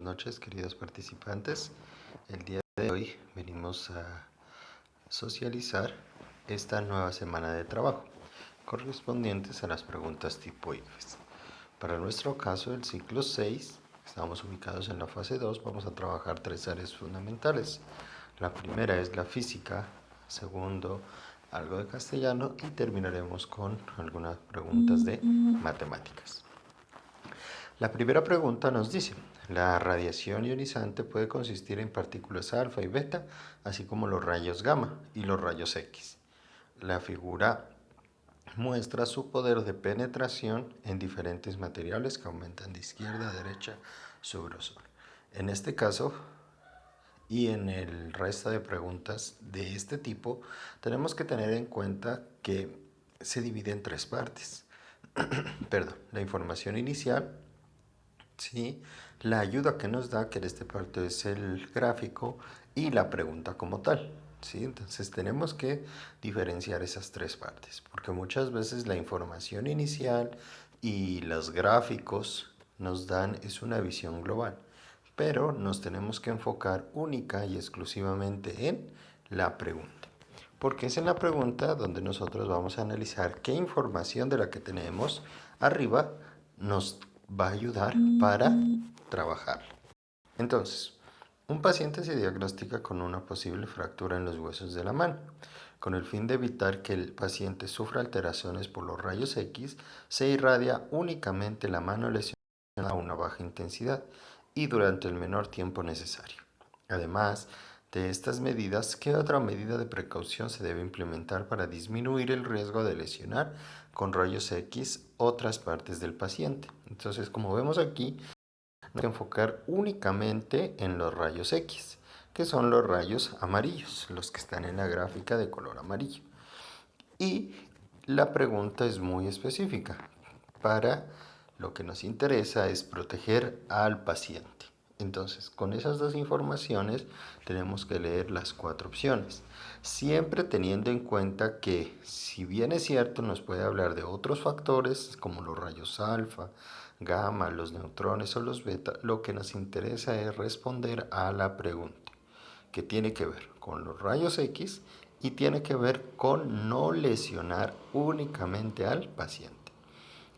noches, queridos participantes. El día de hoy venimos a socializar esta nueva semana de trabajo, correspondientes a las preguntas tipo IFES. Para nuestro caso, el ciclo 6, estamos ubicados en la fase 2, vamos a trabajar tres áreas fundamentales. La primera es la física, segundo, algo de castellano y terminaremos con algunas preguntas de matemáticas. La primera pregunta nos dice, la radiación ionizante puede consistir en partículas alfa y beta, así como los rayos gamma y los rayos X. La figura muestra su poder de penetración en diferentes materiales que aumentan de izquierda a derecha su grosor. En este caso y en el resto de preguntas de este tipo, tenemos que tener en cuenta que se divide en tres partes. Perdón, la información inicial, ¿sí? La ayuda que nos da, que en este parte es el gráfico, y la pregunta como tal, ¿sí? Entonces tenemos que diferenciar esas tres partes, porque muchas veces la información inicial y los gráficos nos dan es una visión global, pero nos tenemos que enfocar única y exclusivamente en la pregunta. Porque es en la pregunta donde nosotros vamos a analizar qué información de la que tenemos arriba nos va a ayudar para trabajar. Entonces, un paciente se diagnostica con una posible fractura en los huesos de la mano. Con el fin de evitar que el paciente sufra alteraciones por los rayos X, se irradia únicamente la mano lesionada a una baja intensidad y durante el menor tiempo necesario. Además de estas medidas, ¿qué otra medida de precaución se debe implementar para disminuir el riesgo de lesionar con rayos X otras partes del paciente? Entonces, como vemos aquí, nos que enfocar únicamente en los rayos X, que son los rayos amarillos, los que están en la gráfica de color amarillo. Y la pregunta es muy específica. Para lo que nos interesa es proteger al paciente. Entonces, con esas dos informaciones tenemos que leer las cuatro opciones, siempre teniendo en cuenta que, si bien es cierto, nos puede hablar de otros factores como los rayos alfa, gamma, los neutrones o los beta, lo que nos interesa es responder a la pregunta, que tiene que ver con los rayos X y tiene que ver con no lesionar únicamente al paciente.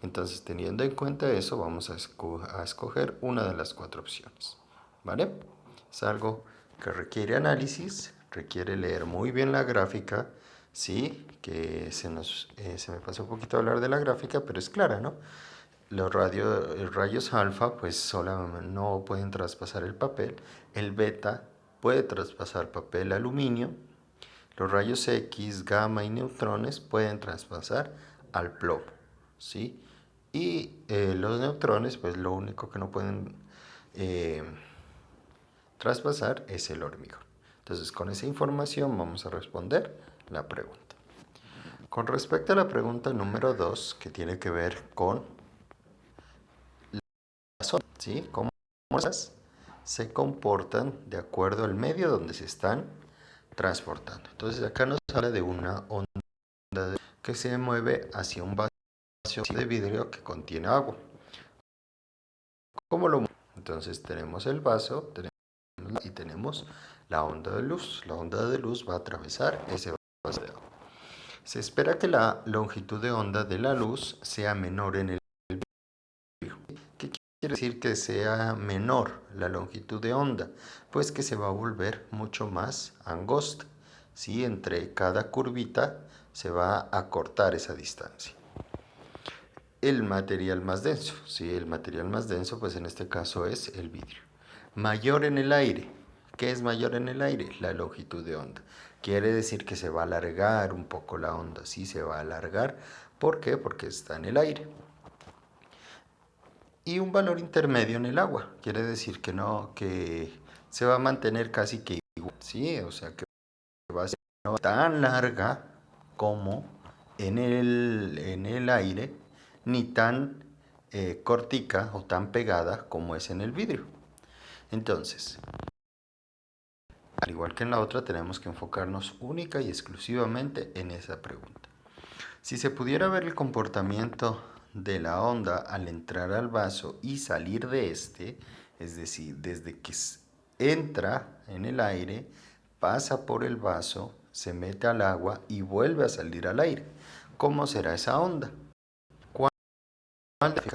Entonces, teniendo en cuenta eso, vamos a escoger una de las cuatro opciones, ¿vale? Es algo que requiere análisis, requiere leer muy bien la gráfica, sí, que se me pasó un poquito a hablar de la gráfica, pero es clara, ¿no? Los rayos alfa pues solamente no pueden traspasar el papel, el beta puede traspasar papel aluminio, los rayos X, gamma y neutrones pueden traspasar al plomo, ¿sí? Y los neutrones, pues lo único que no pueden eh, traspasar es el hormigón. Entonces, con esa información vamos a responder la pregunta. Con respecto a la pregunta número 2, que tiene que ver con la zona, ¿sí? Cómo las se comportan de acuerdo al medio donde se están transportando. Entonces, acá nos habla de una onda que se mueve hacia un vaso de vidrio que contiene agua. ¿Cómo lo mueve? Entonces tenemos el vaso y tenemos la onda de luz. La onda de luz va a atravesar ese vaso de agua. Se espera que la longitud de onda de la luz sea menor en el vidrio. ¿Qué quiere decir que sea menor la longitud de onda? Pues que se va a volver mucho más angosta. ¿Sí? Entre cada curvita se va a cortar esa distancia. El material más denso, ¿sí? El material más denso, pues en este caso es el vidrio. Mayor en el aire. ¿Qué es mayor en el aire? La longitud de onda. Quiere decir que se va a alargar un poco la onda, sí se va a alargar. ¿Por qué? Porque está en el aire. Y un valor intermedio en el agua. Quiere decir que no, que se va a mantener casi que igual, ¿sí? O sea que va a ser no tan larga como en el aire, ni tan cortica o tan pegada como es en el vidrio. Entonces, al igual que en la otra, tenemos que enfocarnos única y exclusivamente en esa pregunta. Si se pudiera ver el comportamiento de la onda al entrar al vaso y salir de este, Es decir, desde que entra en el aire, pasa por el vaso, se mete al agua y vuelve a salir al aire. ¿Cómo será esa onda? ¿Cuál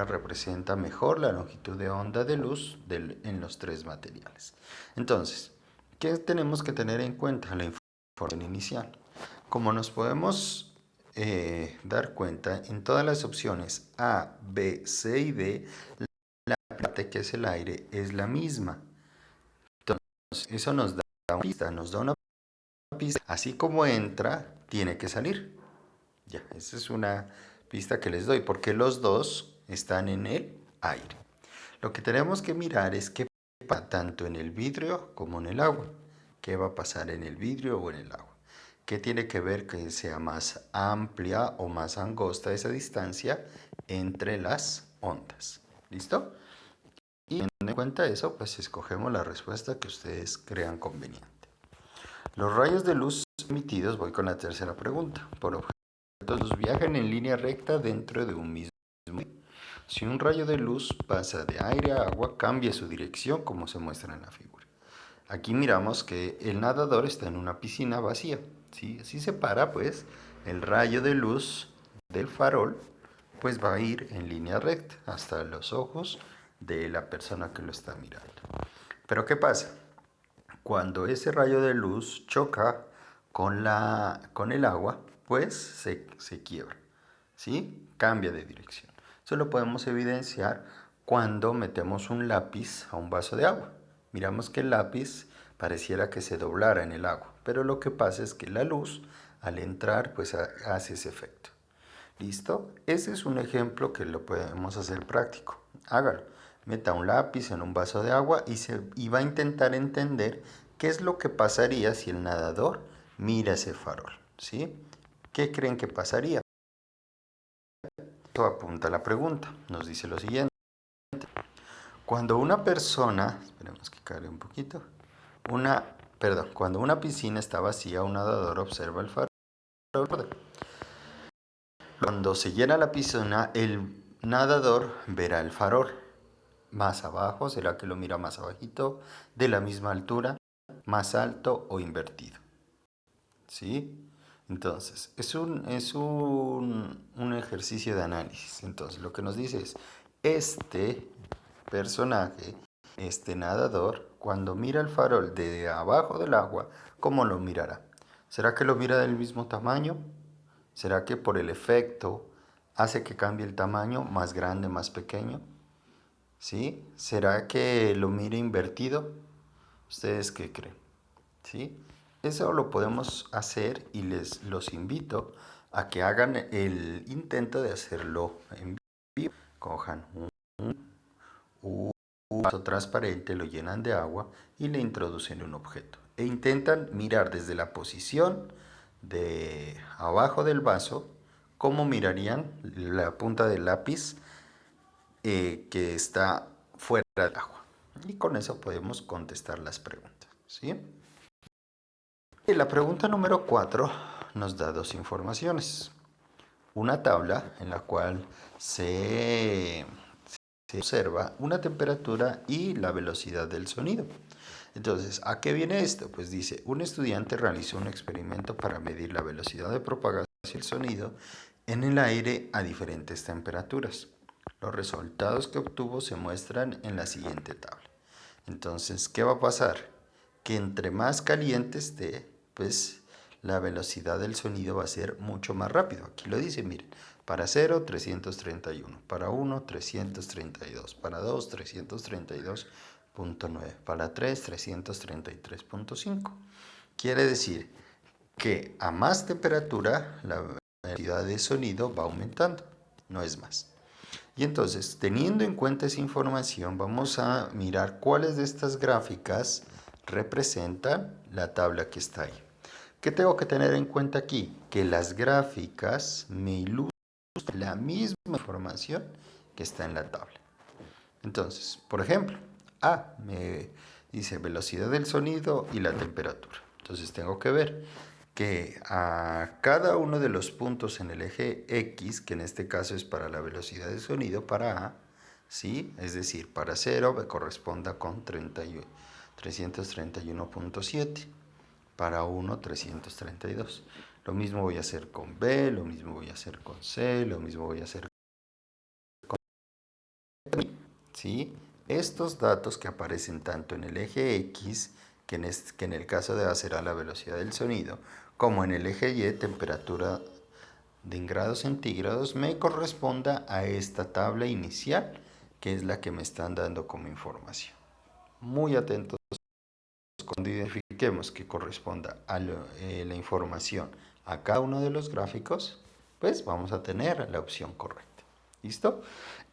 representa mejor la longitud de onda de luz en los tres materiales? Entonces, ¿qué tenemos que tener en cuenta? La información inicial. Como nos podemos dar cuenta, en todas las opciones A, B, C y D, la parte que es el aire es la misma. Entonces, eso nos da una pista, Así como entra, tiene que salir. Ya, esa es una pista que les doy, porque los dos están en el aire. Lo que tenemos que mirar es qué pasa tanto en el vidrio como en el agua. ¿Qué va a pasar en el vidrio o en el agua? ¿Qué tiene que ver que sea más amplia o más angosta esa distancia entre las ondas? ¿Listo? Y teniendo en cuenta eso, pues escogemos la respuesta que ustedes crean conveniente. Los rayos de luz emitidos, voy con la tercera pregunta, por objetos viajan en línea recta dentro de un mismo medio. Si un rayo de luz pasa de aire a agua, cambia su dirección como se muestra en la figura. Aquí miramos que el nadador está en una piscina vacía. ¿Sí? Así se para, pues, el rayo de luz del farol, pues va a ir en línea recta hasta los ojos de la persona que lo está mirando. Pero ¿qué pasa? Cuando ese rayo de luz choca con el agua, pues se quiebra, ¿sí? Cambia de dirección. Eso lo podemos evidenciar cuando metemos un lápiz a un vaso de agua. Miramos que el lápiz pareciera que se doblara en el agua, pero lo que pasa es que la luz, al entrar, pues hace ese efecto. ¿Listo? Ese es un ejemplo que lo podemos hacer práctico. Hágalo. Meta un lápiz en un vaso de agua y va a intentar entender qué es lo que pasaría si el nadador mira ese farol. ¿Sí? ¿Qué creen que pasaría? Esto apunta la pregunta. Nos dice lo siguiente. Cuando una persona, esperemos que cargue un poquito, cuando una piscina está vacía, un nadador observa el farol. Cuando se llena la piscina, el nadador verá el farol. Más abajo, será que lo mira más abajito, de la misma altura, más alto o invertido. ¿Sí? Entonces, es un ejercicio de análisis. Entonces, lo que nos dice es, este personaje, este nadador, cuando mira el farol de abajo del agua, ¿cómo lo mirará? ¿Será que lo mira del mismo tamaño? ¿Será que por el efecto hace que cambie el tamaño, más grande, más pequeño? ¿Sí? ¿Será que lo mire invertido? ¿Ustedes qué creen? ¿Sí? Eso lo podemos hacer y los invito a que hagan el intento de hacerlo en vivo. Cojan un vaso transparente, lo llenan de agua y le introducen un objeto. E intentan mirar desde la posición de abajo del vaso cómo mirarían la punta del lápiz que está fuera del agua. Y con eso podemos contestar las preguntas. ¿Sí? Y la pregunta número 4 nos da dos informaciones. Una tabla en la cual se observa una temperatura y la velocidad del sonido. Entonces, ¿a qué viene esto? Pues dice, un estudiante realizó un experimento para medir la velocidad de propagación del sonido en el aire a diferentes temperaturas. Los resultados que obtuvo se muestran en la siguiente tabla. Entonces, ¿qué va a pasar? Que entre más caliente esté, pues la velocidad del sonido va a ser mucho más rápido. Aquí lo dice, miren, para 0, 331, para 1, 332, para 2, 332.9, para 3, 333.5. Quiere decir que a más temperatura la velocidad de sonido va aumentando, no es más. Y entonces, teniendo en cuenta esa información, vamos a mirar cuáles de estas gráficas representan la tabla que está ahí. ¿Qué tengo que tener en cuenta aquí? Que las gráficas me ilustran la misma información que está en la tabla. Entonces, por ejemplo, A me dice velocidad del sonido y la temperatura. Entonces tengo que ver que a cada uno de los puntos en el eje X, que en este caso es para la velocidad del sonido, para A, ¿sí? Es decir, para 0 me corresponda con 331.7, para 1 332. Lo mismo voy a hacer con B, lo mismo voy a hacer con C, lo mismo voy a hacer con I, ¿sí? Estos datos que aparecen tanto en el eje X, que en el caso de A será la velocidad del sonido, como en el eje Y, temperatura de en grados centígrados, me corresponda a esta tabla inicial, que es la que me están dando como información. Muy atentos cuando identifiquemos que corresponda a la información a cada uno de los gráficos, pues vamos a tener la opción correcta. ¿Listo?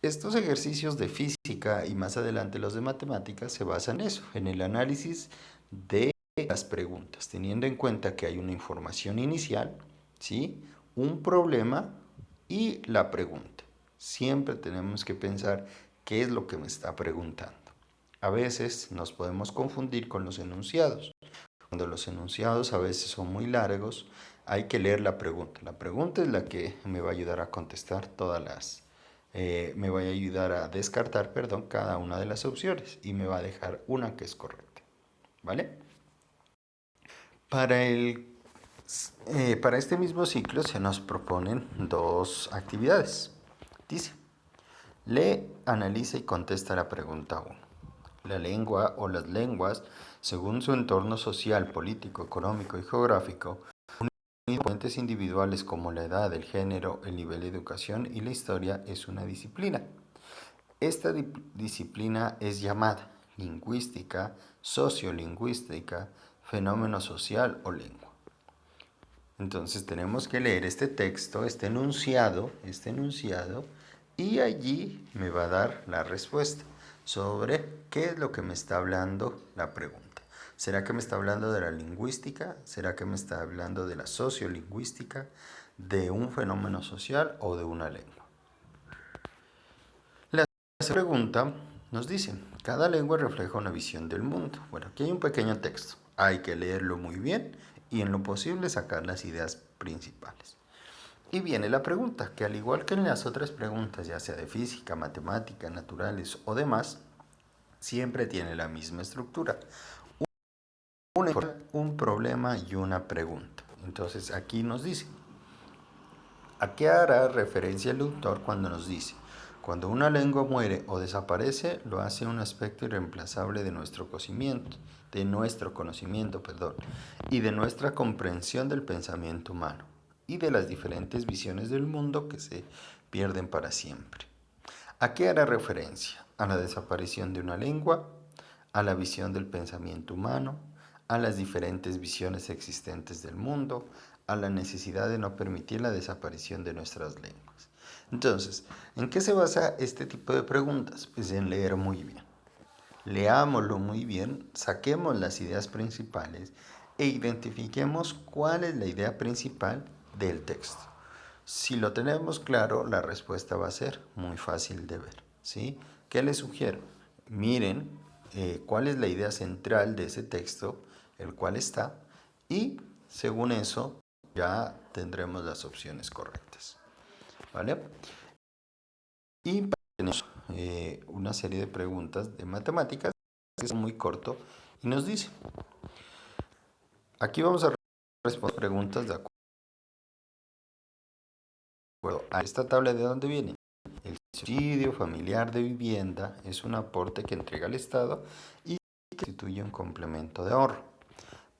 Estos ejercicios de física y más adelante los de matemáticas se basan en eso, en el análisis de las preguntas, teniendo en cuenta que hay una información inicial, ¿sí? Un problema y la pregunta. Siempre tenemos que pensar qué es lo que me está preguntando. A veces nos podemos confundir con los enunciados. Cuando los enunciados a veces son muy largos, hay que leer la pregunta. La pregunta es la que me va a ayudar a contestar me va a ayudar a descartar, perdón, cada una de las opciones y me va a dejar una que es correcta. ¿Vale? Para para este mismo ciclo se nos proponen dos actividades. Dice, lee, analiza y contesta la pregunta 1. La lengua o las lenguas, según su entorno social, político, económico y geográfico, componentes individuales como la edad, el género, el nivel de educación y la historia, es una disciplina. Esta disciplina es llamada lingüística, sociolingüística, fenómeno social o lengua. Entonces tenemos que leer este texto, este enunciado, y allí me va a dar la respuesta sobre qué es lo que me está hablando la pregunta. ¿Será que me está hablando de la lingüística? ¿Será que me está hablando de la sociolingüística, de un fenómeno social o de una lengua? La pregunta nos dice, cada lengua refleja una visión del mundo. Bueno, aquí hay un pequeño texto. Hay que leerlo muy bien y en lo posible sacar las ideas principales. Y viene la pregunta, que al igual que en las otras preguntas, ya sea de física, matemática, naturales o demás, siempre tiene la misma estructura. Un problema y una pregunta. Entonces aquí nos dice, ¿a qué hará referencia el autor cuando nos dice? Cuando una lengua muere o desaparece, lo hace un aspecto irreemplazable de nuestro conocimiento, y de nuestra comprensión del pensamiento humano y de las diferentes visiones del mundo que se pierden para siempre. ¿A qué hará referencia? A la desaparición de una lengua, a la visión del pensamiento humano, a las diferentes visiones existentes del mundo, a la necesidad de no permitir la desaparición de nuestras lenguas. Entonces, ¿en qué se basa este tipo de preguntas? Pues en leer muy bien. Leámoslo muy bien, saquemos las ideas principales e identifiquemos cuál es la idea principal del texto. Si lo tenemos claro, la respuesta va a ser muy fácil de ver, ¿sí? ¿Qué les sugiero? Miren cuál es la idea central de ese texto, el cual está, y según eso ya tendremos las opciones correctas, ¿vale? Y tenemos una serie de preguntas de matemáticas que es muy corto y nos dice, aquí vamos a responder preguntas de acuerdo a esta tabla. ¿De dónde viene? El subsidio familiar de vivienda es un aporte que entrega el Estado y que constituye un complemento de ahorro.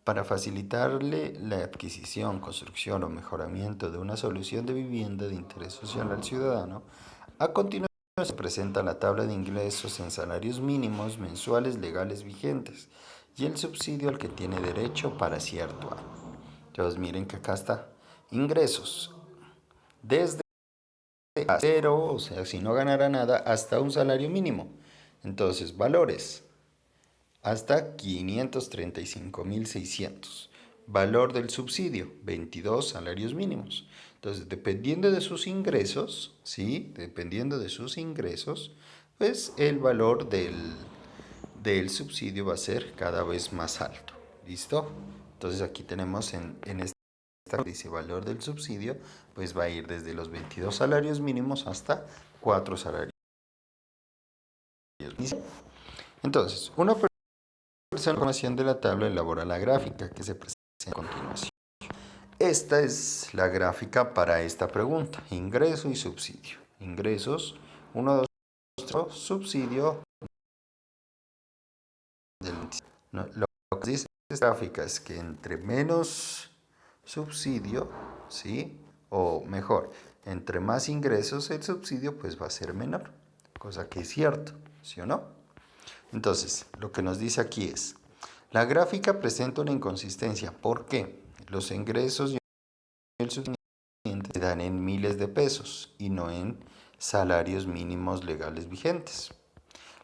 Para facilitarle la adquisición, construcción o mejoramiento de una solución de vivienda de interés social al ciudadano, a continuación se presenta la tabla de ingresos en salarios mínimos mensuales legales vigentes y el subsidio al que tiene derecho para cierto año. Entonces miren que acá está, ingresos, desde a cero, o sea, si no ganara nada, hasta un salario mínimo. Entonces, valores, hasta 535.600. Valor del subsidio, 22 salarios mínimos. Entonces, dependiendo de sus ingresos, ¿sí? Dependiendo de sus ingresos, pues el valor del subsidio va a ser cada vez más alto. ¿Listo? Entonces, aquí tenemos en esta dice valor del subsidio, pues va a ir desde los 22 salarios mínimos hasta 4 salarios Entonces, una persona con información de la tabla elabora la gráfica que se presenta a continuación. Esta es la gráfica para esta pregunta, ingreso y subsidio. Ingresos, 1, 2, 3, subsidio del 25. Lo que dice esta gráfica es que entre menos subsidio, ¿sí? O mejor, entre más ingresos el subsidio pues va a ser menor, cosa que es cierto, ¿sí o no? Entonces, lo que nos dice aquí es, la gráfica presenta una inconsistencia. ¿Por qué? Los ingresos y el subsidio se dan en miles de pesos y no en salarios mínimos legales vigentes.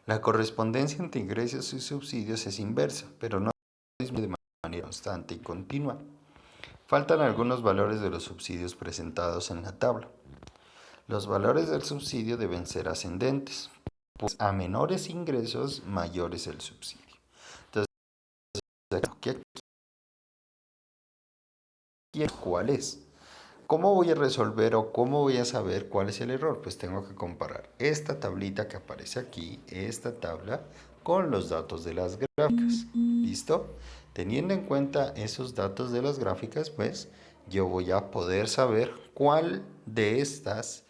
La correspondencia entre ingresos y subsidios es inversa, pero no de manera constante y continua. Faltan algunos valores de los subsidios presentados en la tabla. Los valores del subsidio deben ser ascendentes, pues a menores ingresos, mayor es el subsidio. Entonces, ¿cuál es? ¿Cómo voy a resolver o cómo voy a saber cuál es el error? Pues tengo que comparar esta tablita que aparece aquí, esta tabla, con los datos de las gráficas. ¿Listo? Teniendo en cuenta esos datos de las gráficas, pues yo voy a poder saber cuál de estas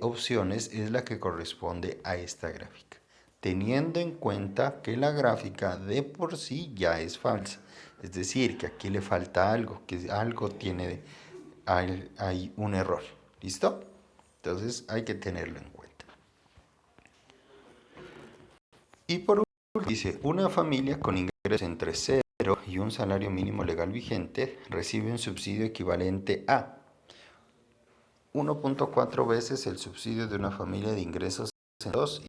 opciones es la que corresponde a esta gráfica. Teniendo en cuenta que la gráfica de por sí ya es falsa. Es decir, que aquí le falta algo, que algo tiene hay un error. ¿Listo? Entonces hay que tenerlo en cuenta. Y por último, dice, una familia con ingresos entre 0 y un salario mínimo legal vigente recibe un subsidio equivalente a 1.4 veces el subsidio de una familia de ingresos en 2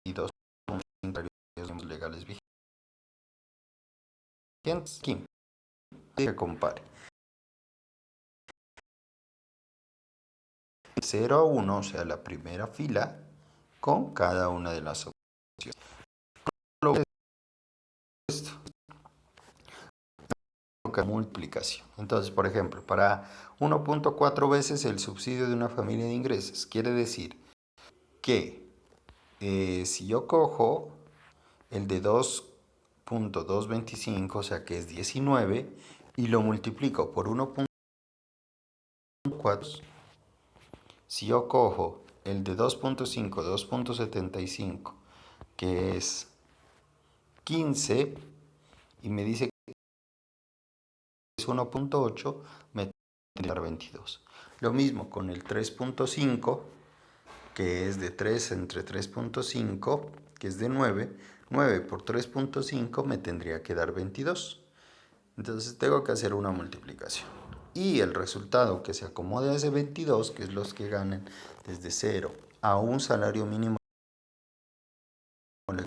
y 2.5 salarios legales vigentes. Que compare. 0 a 1, o sea, la primera fila, con cada una de las opciones. Esto multiplicación. Entonces, por ejemplo, para 1.4 veces el subsidio de una familia de ingresos, quiere decir que si yo cojo el de 2.225, o sea que es 19, y lo multiplico por 1.4, si yo cojo el de 2.5, 2.75, que es 15, y me dice que es 1.8, me tendría que dar 22. Lo mismo con el 3.5, que es de 3 entre 3.5, que es de 9. 9 por 3.5 me tendría que dar 22. Entonces tengo que hacer una multiplicación. Y el resultado que se acomode a ese 22, que es los que ganan desde 0 a un salario mínimo,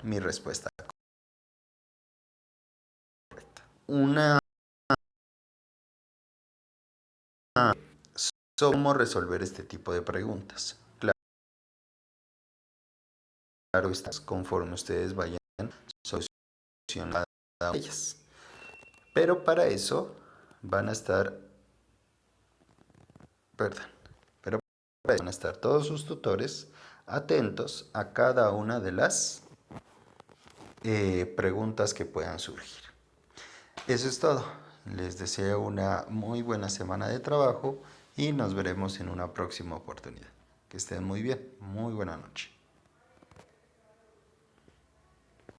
mi respuesta correcta. ¿Cómo resolver este tipo de preguntas? Claro, estas conforme ustedes vayan solucionando ellas. Pero para eso van a estar, perdón, pero para eso van a estar todos sus tutores atentos a cada una de las preguntas que puedan surgir. Eso es todo. Les deseo una muy buena semana de trabajo y nos veremos en una próxima oportunidad. Que estén muy bien. Muy buena noche.